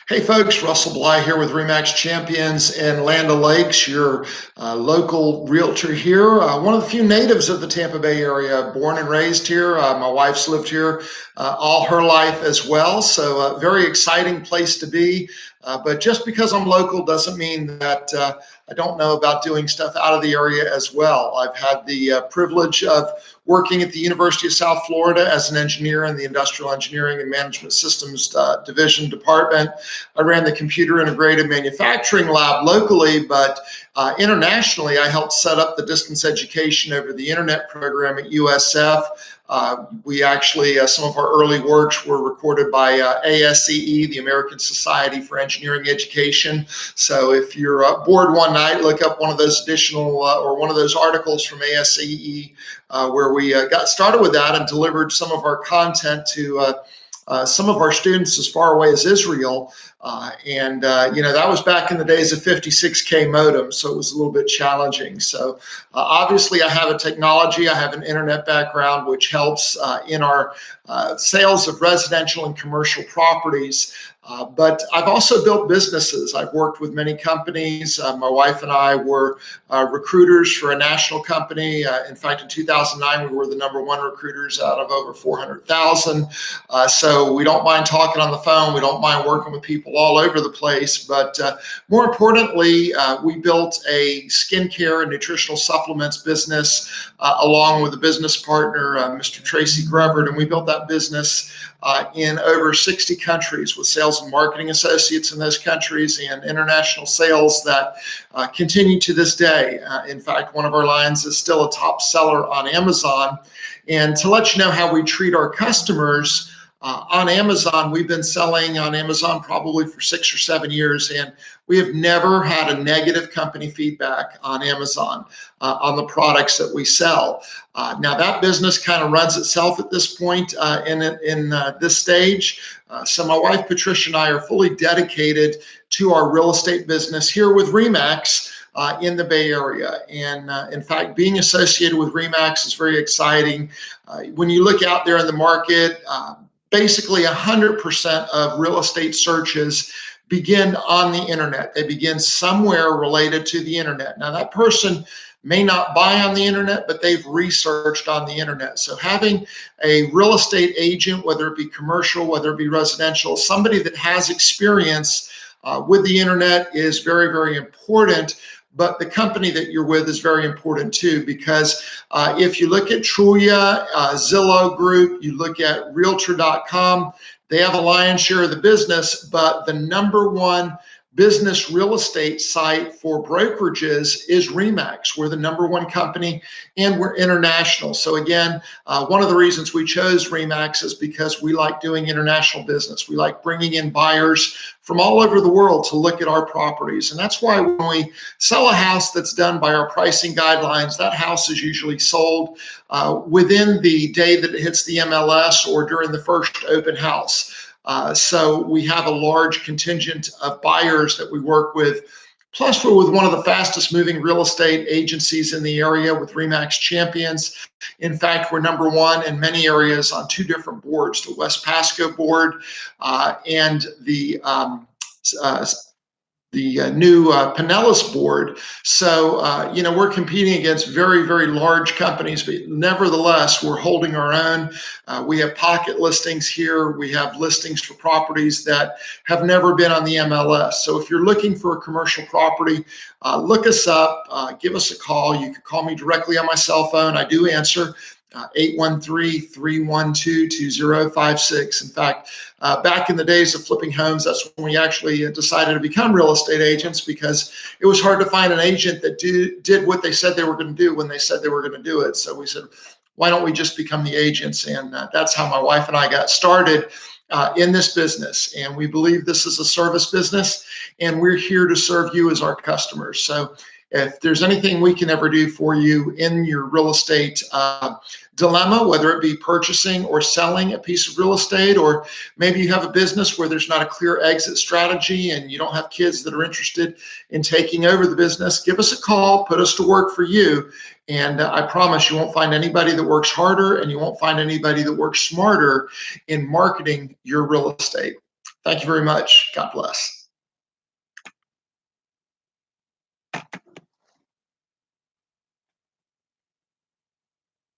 Hey folks, Russell Bly here with REMAX Champions in Land O'Lakes, your local realtor here. One of the few natives of the Tampa Bay area, born and raised here. My wife's lived here all her life as well, so a very exciting place to be. But just because I'm local doesn't mean that I don't know about doing stuff out of the area as well. I've had the privilege of working at the University of South Florida as an engineer in the Industrial Engineering and Management Systems Division department. I ran the computer integrated manufacturing lab locally, but internationally, I helped set up the distance education over the internet program at USF. We actually, some of our early works were recorded by ASCE, the American Society for Engineering Education. So if you're bored one night, look up one of those additional or one of those articles from ASCE where we got started with that and delivered some of our content to some of our students as far away as Israel. That was back in the days of 56K modems, so it was a little bit challenging. So obviously I have a technology, I have an internet background, which helps in our sales of residential and commercial properties. But I've also built businesses. I've worked with many companies. My wife and I were recruiters for a national company. In fact, in 2009, we were the #1 recruiters out of over 400,000. So we don't mind talking on the phone. We don't mind working with people all over the place. But more importantly, we built a skincare and nutritional supplements business along with a business partner, Mr. Tracy Grevert, and we built that business in over 60 countries with sales and marketing associates in those countries and international sales that continue to this day. In fact, one of our lines is still a top seller on Amazon. And to let you know how we treat our customers, on Amazon, we've been selling on Amazon probably for 6 or 7 years, and we have never had a negative company feedback on Amazon on the products that we sell. Now that business kind of runs itself at this point in this stage. So my wife Patricia and I are fully dedicated to our real estate business here with REMAX in the Bay Area. And in fact, being associated with REMAX is very exciting. When you look out there in the market, basically 100% of real estate searches begin on the internet. They begin somewhere related to the internet. Now that person may not buy on the internet, but they've researched on the internet. So having a real estate agent, whether it be commercial, whether it be residential, somebody that has experience with the internet is very, very important. But the company that you're with is very important too, because if you look at Trulia, Zillow Group, you look at Realtor.com, they have a lion's share of the business, but the #1 business real estate site for brokerages is REMAX. We're the #1 company and we're international. So again, one of the reasons we chose REMAX is because we like doing international business. We like bringing in buyers from all over the world to look at our properties. And that's why when we sell a house that's done by our pricing guidelines, that house is usually sold within the day that it hits the MLS or during the first open house. So we have a large contingent of buyers that we work with. Plus, we're with one of the fastest moving real estate agencies in the area with REMAX Champions. In fact, we're #1 in many areas on 2 different boards, the West Pasco board and the new Pinellas board. So, we're competing against very, very large companies, but nevertheless, we're holding our own. We have pocket listings here. We have listings for properties that have never been on the MLS. So if you're looking for a commercial property, look us up, give us a call. You can call me directly on my cell phone. I do answer. 813-312-2056. In fact, back in the days of flipping homes, that's when we actually decided to become real estate agents, because it was hard to find an agent that did what they said they were going to do when they said they were going to do it. So we said, why don't we just become the agents? And that's how my wife and I got started in this business. And we believe this is a service business, and we're here to serve you as our customers. So if there's anything we can ever do for you in your real estate dilemma, whether it be purchasing or selling a piece of real estate, or maybe you have a business where there's not a clear exit strategy and you don't have kids that are interested in taking over the business, give us a call, put us to work for you. And I promise you won't find anybody that works harder, and you won't find anybody that works smarter in marketing your real estate. Thank you very much. God bless.